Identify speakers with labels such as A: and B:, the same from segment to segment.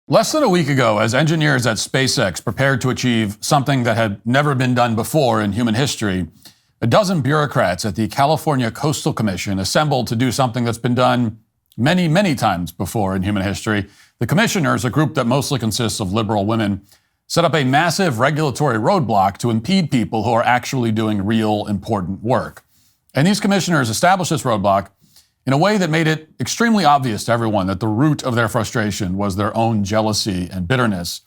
A: Less than a week ago, as engineers at SpaceX prepared to achieve something that had never been done before in human history, a dozen bureaucrats at the California Coastal Commission assembled to do something that's been done many, many times before in human history. The commissioners, a group that mostly consists of liberal women, set up a massive regulatory roadblock to impede people who are actually doing real, important work. And these commissioners established this roadblock in a way that made it extremely obvious to everyone that the root of their frustration was their own jealousy and bitterness.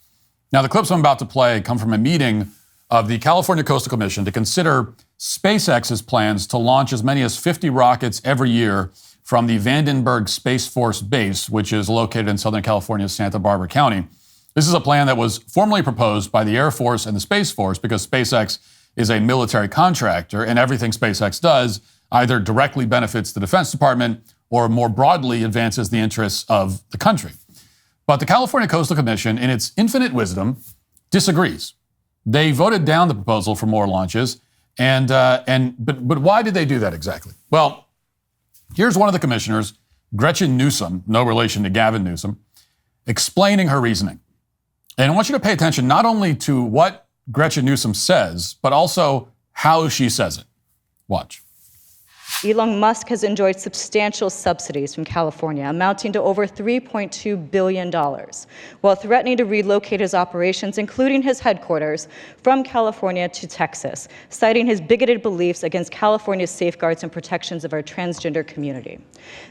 A: Now, the clips I'm about to play come from a meeting of the California Coastal Commission to consider SpaceX's plans to launch as many as 50 rockets every year from the Vandenberg Space Force Base, which is located in Southern California's Santa Barbara County. This is a plan that was formally proposed by the Air Force and the Space Force because SpaceX is a military contractor, and everything SpaceX does either directly benefits the Defense Department or more broadly advances the interests of the country. But the California Coastal Commission, in its infinite wisdom, disagrees. They voted down the proposal for more launches, but why did they do that exactly? Well, here's one of the commissioners, Gretchen Newsom, no relation to Gavin Newsom, explaining her reasoning. And I want you to pay attention not only to what Gretchen Newsom says, but also how she says it. Watch.
B: Elon Musk has enjoyed substantial subsidies from California, amounting to over $3.2 billion, while threatening to relocate his operations, including his headquarters, from California to Texas, citing his bigoted beliefs against California's safeguards and protections of our transgender community.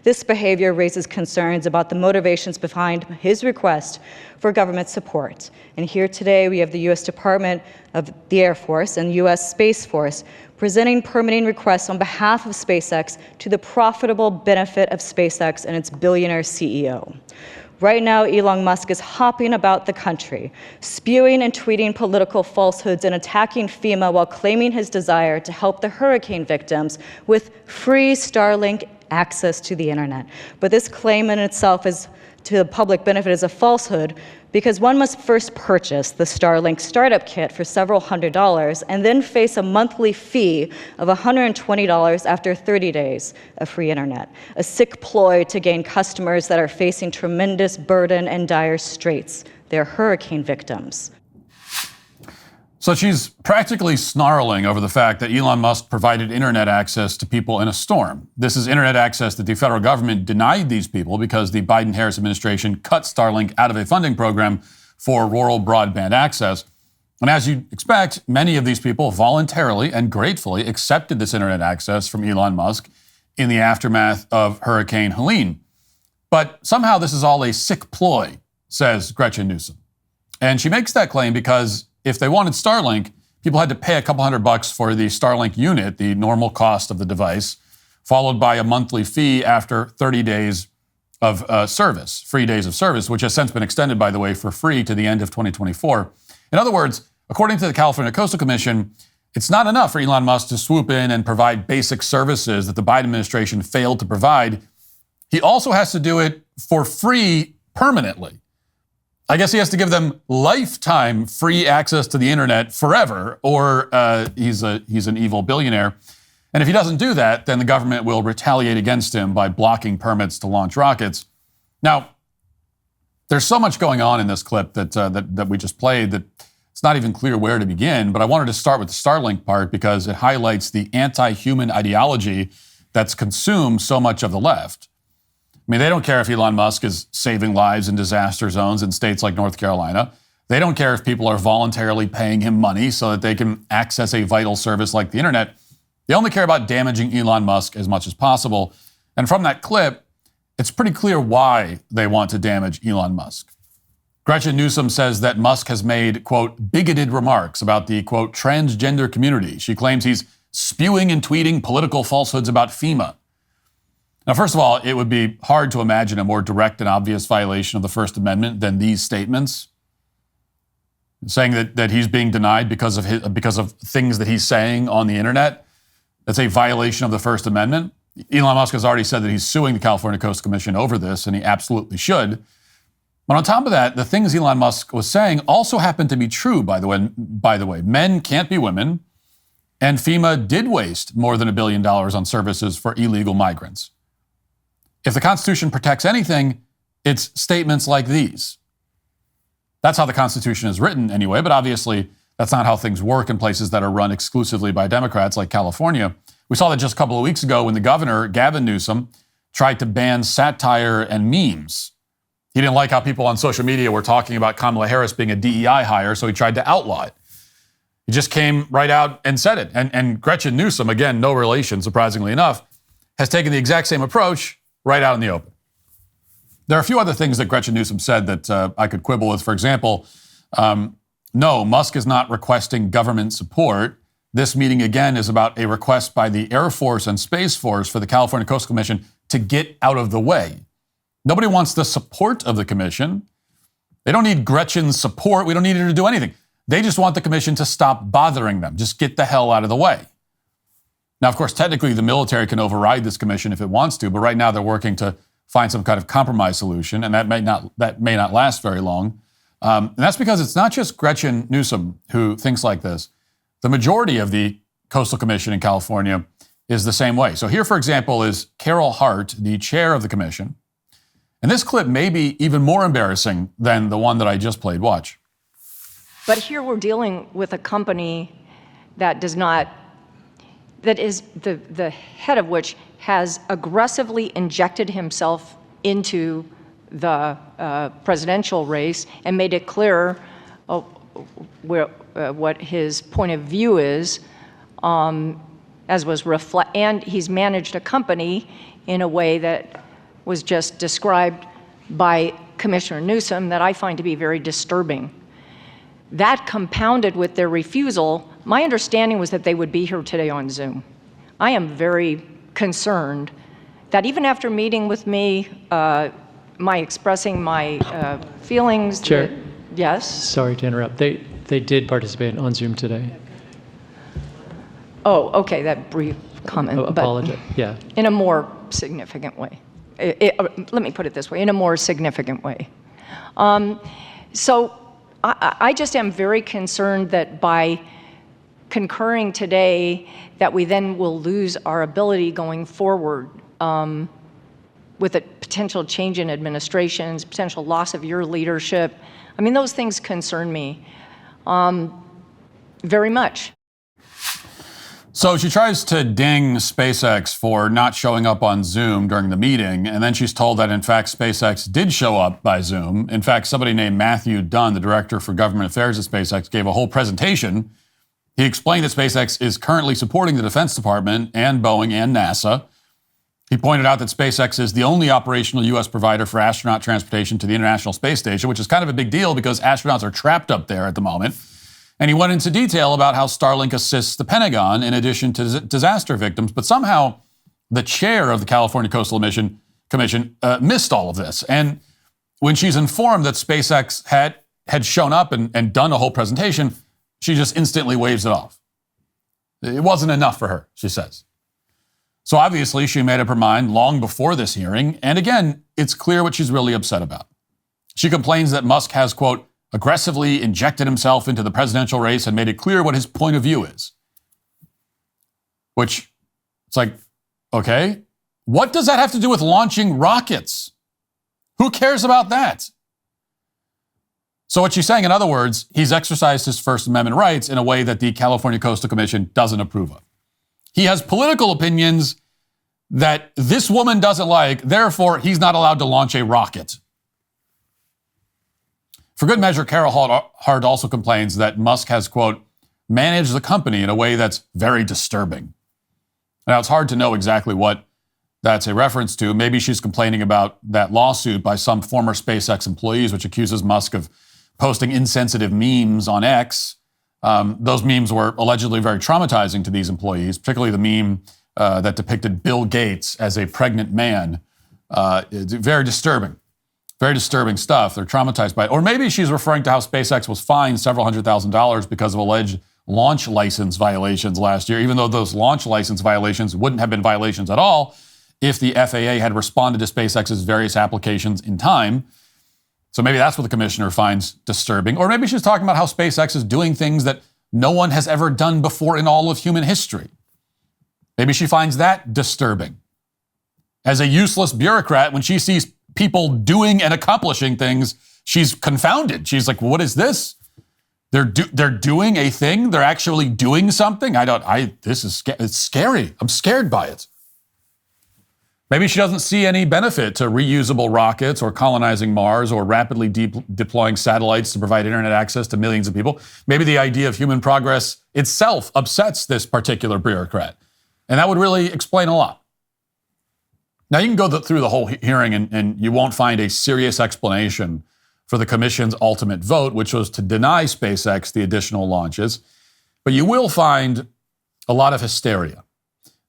B: This behavior raises concerns about the motivations behind his request for government support. And here today we have the U.S. Department of the Air Force and U.S. Space Force presenting permitting requests on behalf of SpaceX to the profitable benefit of SpaceX and its billionaire CEO. Right now, Elon Musk is hopping about the country, spewing and tweeting political falsehoods and attacking FEMA while claiming his desire to help the hurricane victims with free Starlink access to the internet. But this claim in itself is to the public benefit is a falsehood because one must first purchase the Starlink startup kit for several $100s and then face a monthly fee of $120 after 30 days of free internet, a sick ploy to gain customers that are facing tremendous burden and dire straits. They're hurricane victims.
A: So she's practically snarling over the fact that Elon Musk provided internet access to people in a storm. This is internet access that the federal government denied these people because the Biden-Harris administration cut Starlink out of a funding program for rural broadband access. And as you'd expect, many of these people voluntarily and gratefully accepted this internet access from Elon Musk in the aftermath of Hurricane Helene. But somehow this is all a sick ploy, says Gretchen Newsom. And she makes that claim because if they wanted Starlink, people had to pay a couple $100 for the Starlink unit, the normal cost of the device, followed by a monthly fee after 30 days of service, free days of service, which has since been extended, by the way, for free to the end of 2024. In other words, according to the California Coastal Commission, it's not enough for Elon Musk to swoop in and provide basic services that the Biden administration failed to provide. He also has to do it for free permanently. I guess he has to give them lifetime free access to the internet forever, or he's an evil billionaire. And if he doesn't do that, then the government will retaliate against him by blocking permits to launch rockets. Now, there's so much going on in this clip that we just played that it's not even clear where to begin. But I wanted to start with the Starlink part because it highlights the anti-human ideology that's consumed so much of the left. I mean, they don't care if Elon Musk is saving lives in disaster zones in states like North Carolina. They don't care if people are voluntarily paying him money so that they can access a vital service like the internet. They only care about damaging Elon Musk as much as possible. And from that clip, it's pretty clear why they want to damage Elon Musk. Gretchen Newsom says that Musk has made, quote, bigoted remarks about the, quote, transgender community. She claims he's spewing and tweeting political falsehoods about FEMA. Now, first of all, it would be hard to imagine a more direct and obvious violation of the First Amendment than these statements. Saying that he's being denied because of things that he's saying on the internet. That's a violation of the First Amendment. Elon Musk has already said that he's suing the California Coastal Commission over this, and he absolutely should. But on top of that, the things Elon Musk was saying also happen to be true, by the way. Men can't be women, and FEMA did waste more than $1 billion on services for illegal migrants. If the Constitution protects anything, it's statements like these. That's how the Constitution is written anyway, but obviously that's not how things work in places that are run exclusively by Democrats like California. We saw that just a couple of weeks ago when the governor, Gavin Newsom, tried to ban satire and memes. He didn't like how people on social media were talking about Kamala Harris being a DEI hire, so he tried to outlaw it. He just came right out and said it. And Gretchen Newsom, again, no relation, surprisingly enough, has taken the exact same approach right out in the open. There are a few other things that Gretchen Newsom said that I could quibble with. For example, no, Musk is not requesting government support. This meeting, again, is about a request by the Air Force and Space Force for the California Coastal Commission to get out of the way. Nobody wants the support of the commission. They don't need Gretchen's support. We don't need her to do anything. They just want the commission to stop bothering them. Just get the hell out of the way. Now, of course, technically, the military can override this commission if it wants to, but right now they're working to find some kind of compromise solution, and that may not last very long. And that's because it's not just Gretchen Newsom who thinks like this. The majority of the Coastal Commission in California is the same way. So here, for example, is Carol Hart, the chair of the commission. And this clip may be even more embarrassing than the one that I just played. Watch.
C: But here we're dealing with a company that is the head of which has aggressively injected himself into the presidential race and made it clear what his point of view is, as was and he's managed a company in a way that was just described by Commissioner Newsom that I find to be very disturbing. That compounded with their refusal, my understanding was that they would be here today on Zoom. I am very concerned that even after meeting with me, expressing my feelings.
D: Chair.
C: Yes?
D: Sorry to interrupt. They did participate on Zoom today.
C: Oh, okay, that brief comment.
D: Apologize. Yeah.
C: In a more significant way. Let me put it this way, in a more significant way. So I just am very concerned that by concurring today, that we then will lose our ability going forward with a potential change in administrations, potential loss of your leadership. I mean, those things concern me very much.
A: So she tries to ding SpaceX for not showing up on Zoom during the meeting, and then she's told that, in fact, SpaceX did show up by Zoom. In fact, somebody named Matthew Dunn, the director for government affairs at SpaceX, gave a whole presentation. He explained that SpaceX is currently supporting the Defense Department and Boeing and NASA. He pointed out that SpaceX is the only operational U.S. provider for astronaut transportation to the International Space Station, which is kind of a big deal because astronauts are trapped up there at the moment. And he went into detail about how Starlink assists the Pentagon in addition to disaster victims. But somehow the chair of the California Coastal Commission missed all of this. And when she's informed that SpaceX had shown up and done a whole presentation, she just instantly waves it off. It wasn't enough for her, she says. So obviously she made up her mind long before this hearing. And again, it's clear what she's really upset about. She complains that Musk has, quote, aggressively injected himself into the presidential race and made it clear what his point of view is. Which, it's like, okay, what does that have to do with launching rockets? Who cares about that? So what she's saying, in other words, he's exercised his First Amendment rights in a way that the California Coastal Commission doesn't approve of. He has political opinions that this woman doesn't like, therefore he's not allowed to launch a rocket. For good measure, Carol Hart also complains that Musk has, quote, managed the company in a way that's very disturbing. Now, it's hard to know exactly what that's a reference to. Maybe she's complaining about that lawsuit by some former SpaceX employees, which accuses Musk of posting insensitive memes on X. Those memes were allegedly very traumatizing to these employees, particularly the meme that depicted Bill Gates as a pregnant man. It's very disturbing. Very disturbing stuff. They're traumatized by it. Or maybe she's referring to how SpaceX was fined several $100,000 because of alleged launch license violations last year, even though those launch license violations wouldn't have been violations at all if the FAA had responded to SpaceX's various applications in time. So maybe that's what the commissioner finds disturbing. Or maybe she's talking about how SpaceX is doing things that no one has ever done before in all of human history. Maybe she finds that disturbing. As a useless bureaucrat, when she sees people doing and accomplishing things she's confounded. She's like, what is this? They're doing a thing. They're actually doing something. It's scary. I'm scared by it. Maybe she doesn't see any benefit to reusable rockets or colonizing Mars or rapidly deploying satellites to provide internet access to millions of people. Maybe the idea of human progress itself upsets this particular bureaucrat. And that would really explain a lot. Now, you can go through the whole hearing and you won't find a serious explanation for the commission's ultimate vote, which was to deny SpaceX the additional launches. But you will find a lot of hysteria.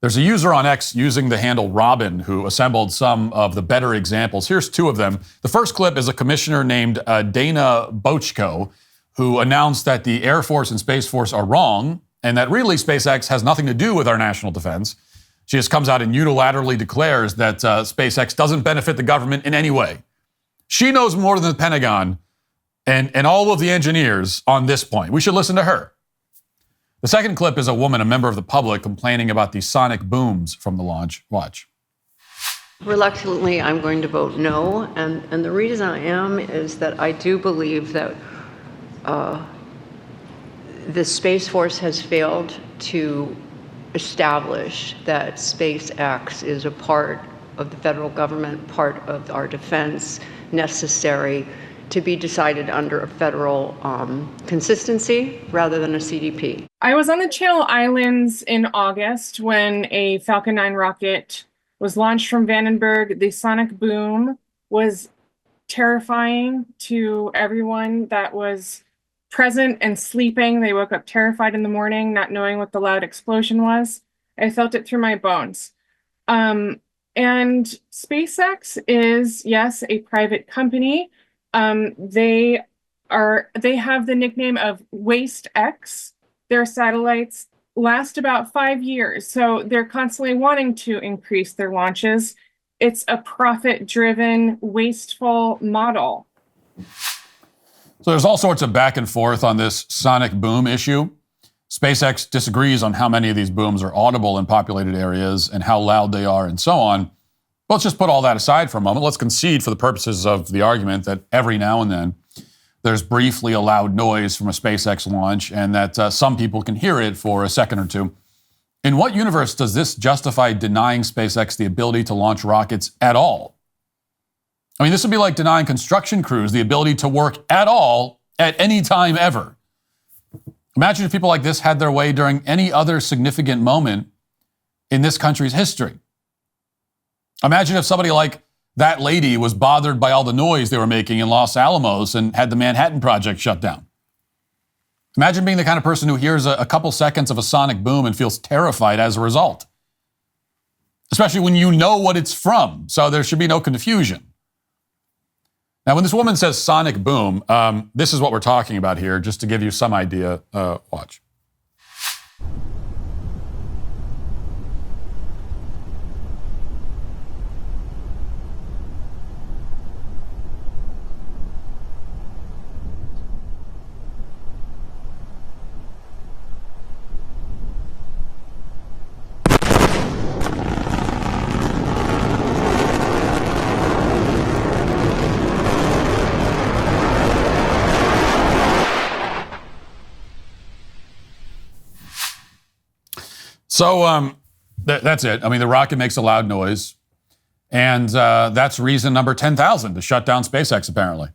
A: There's a user on X using the handle Robin who assembled some of the better examples. Here's two of them. The first clip is a commissioner named Dana Bochco, who announced that the Air Force and Space Force are wrong and that really SpaceX has nothing to do with our national defense. She just comes out and unilaterally declares that SpaceX doesn't benefit the government in any way. She knows more than the Pentagon and all of the engineers on this point. We should listen to her. The second clip is a woman, a member of the public, complaining about the sonic booms from the launch. Watch.
E: Reluctantly, I'm going to vote no, and the reason I am is that I do believe that the Space Force has failed to establish that SpaceX is a part of the federal government, part of our defense, necessary to be decided under a federal consistency rather than a CDP.
F: I was on the Channel Islands in August when a Falcon 9 rocket was launched from Vandenberg. The sonic boom was terrifying to everyone that was present and sleeping. They woke up terrified in the morning, not knowing what the loud explosion was. I felt it through my bones. And SpaceX is, yes, a private company. They have the nickname of WasteX. Their satellites last about 5 years, so they're constantly wanting to increase their launches. It's a profit-driven, wasteful model.
A: So there's all sorts of back and forth on this sonic boom issue. SpaceX disagrees on how many of these booms are audible in populated areas and how loud they are and so on. But let's just put all that aside for a moment. Let's concede for the purposes of the argument that every now and then there's briefly a loud noise from a SpaceX launch and that some people can hear it for a second or two. In what universe does this justify denying SpaceX the ability to launch rockets at all? I mean, this would be like denying construction crews the ability to work at all at any time ever. Imagine if people like this had their way during any other significant moment in this country's history. Imagine if somebody like that lady was bothered by all the noise they were making in Los Alamos and had the Manhattan Project shut down. Imagine being the kind of person who hears a couple seconds of a sonic boom and feels terrified as a result. Especially when you know what it's from, so there should be no confusion. Now, when this woman says sonic boom, this is what we're talking about here, just to give you some idea. Watch. So that's it. I mean, the rocket makes a loud noise, and that's reason number 10,000 to shut down SpaceX, apparently.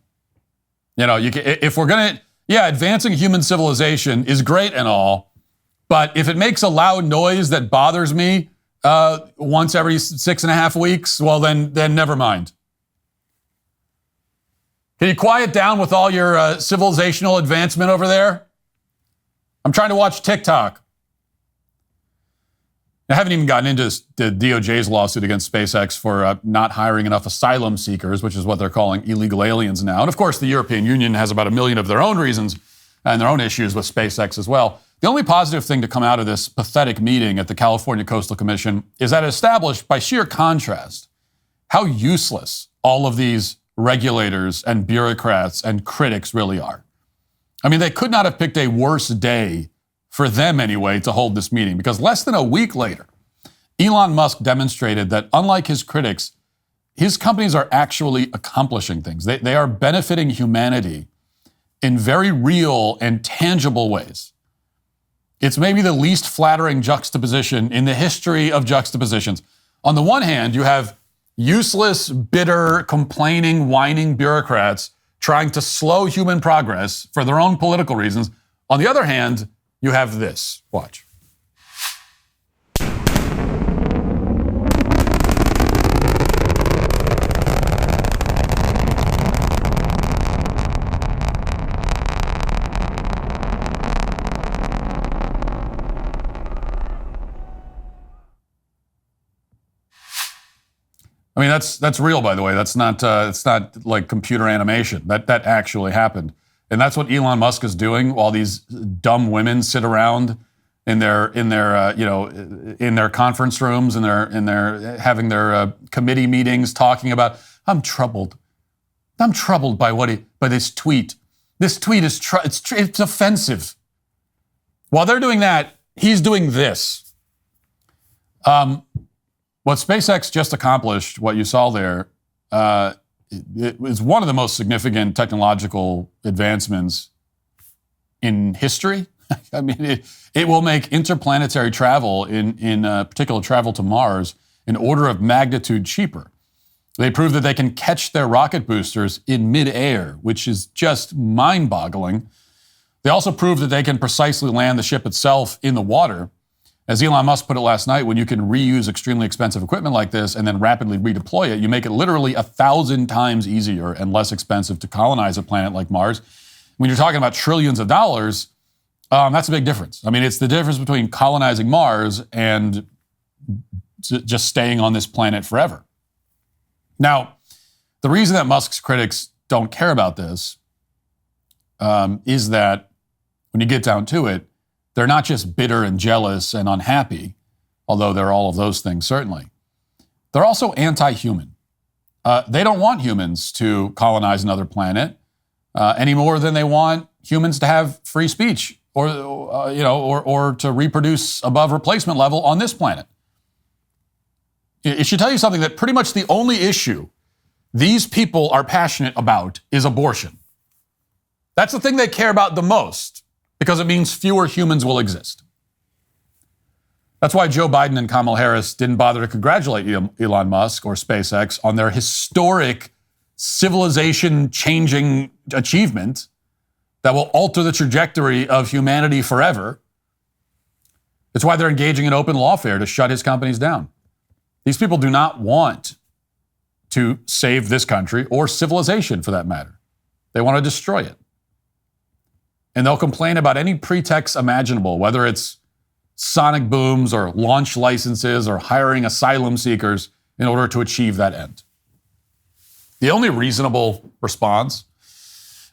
A: You know, if we're going to, advancing human civilization is great and all, but if it makes a loud noise that bothers me once every 6.5 weeks, well, then never mind. Can you quiet down with all your civilizational advancement over there? I'm trying to watch TikTok. I haven't even gotten into the DOJ's lawsuit against SpaceX for not hiring enough asylum seekers, which is what they're calling illegal aliens now. And of course, the European Union has about 1 million of their own reasons and their own issues with SpaceX as well. The only positive thing to come out of this pathetic meeting at the California Coastal Commission is that it established, by sheer contrast, how useless all of these regulators and bureaucrats and critics really are. I mean, they could not have picked a worse day, for them anyway, to hold this meeting, because less than a week later, Elon Musk demonstrated that, unlike his critics, his companies are actually accomplishing things. They are benefiting humanity in very real and tangible ways. It's maybe the least flattering juxtaposition in the history of juxtapositions. On the one hand, you have useless, bitter, complaining, whining bureaucrats trying to slow human progress for their own political reasons. On the other hand, you have this. Watch. I mean, that's real, by the way. That's not it's not like computer animation. That actually happened, and that's what Elon Musk is doing while these dumb women sit around in their conference rooms and they're having their committee meetings talking about. I'm troubled by this tweet. This tweet is it's offensive. While they're doing that, he's doing this. What SpaceX just accomplished, what you saw there, it was one of the most significant technological advancements in history. I mean, it will make interplanetary travel, in particular travel to Mars, an order of magnitude cheaper. They proved that they can catch their rocket boosters in midair, which is just mind-boggling. They also proved that they can precisely land the ship itself in the water. As Elon Musk put it last night, when you can reuse extremely expensive equipment like this and then rapidly redeploy it, you make it literally 1,000 times easier and less expensive to colonize a planet like Mars. When you're talking about trillions of dollars, that's a big difference. I mean, it's the difference between colonizing Mars and just staying on this planet forever. Now, the reason that Musk's critics don't care about this is that when you get down to it, they're not just bitter and jealous and unhappy, although they're all of those things, certainly. They're also anti-human. They don't want humans to colonize another planet any more than they want humans to have free speech or to reproduce above replacement level on this planet. It should tell you something that pretty much the only issue these people are passionate about is abortion. That's the thing they care about the most, because it means fewer humans will exist. That's why Joe Biden and Kamala Harris didn't bother to congratulate Elon Musk or SpaceX on their historic civilization-changing achievement that will alter the trajectory of humanity forever. It's why they're engaging in open lawfare to shut his companies down. These people do not want to save this country or civilization, for that matter. They want to destroy it. And they'll complain about any pretext imaginable, whether it's sonic booms or launch licenses or hiring asylum seekers in order to achieve that end. The only reasonable response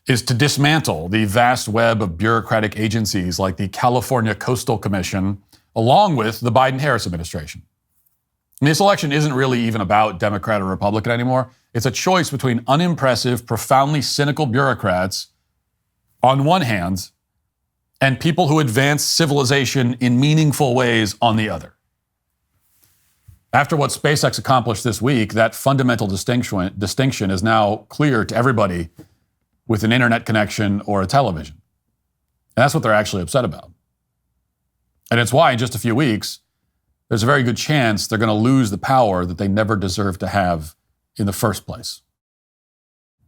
A: is to dismantle the vast web of bureaucratic agencies like the California Coastal Commission, along with the Biden-Harris administration. And this election isn't really even about Democrat or Republican anymore. It's a choice between unimpressive, profoundly cynical bureaucrats on one hand, and people who advance civilization in meaningful ways on the other. After what SpaceX accomplished this week, that fundamental distinction is now clear to everybody with an internet connection or a television. And that's what they're actually upset about. And it's why in just a few weeks, there's a very good chance they're going to lose the power that they never deserved to have in the first place.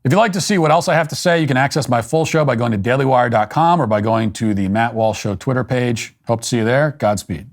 A: If you'd like to see what else I have to say, you can access my full show by going to dailywire.com or by going to the Matt Walsh Show Twitter page. Hope to see you there. Godspeed.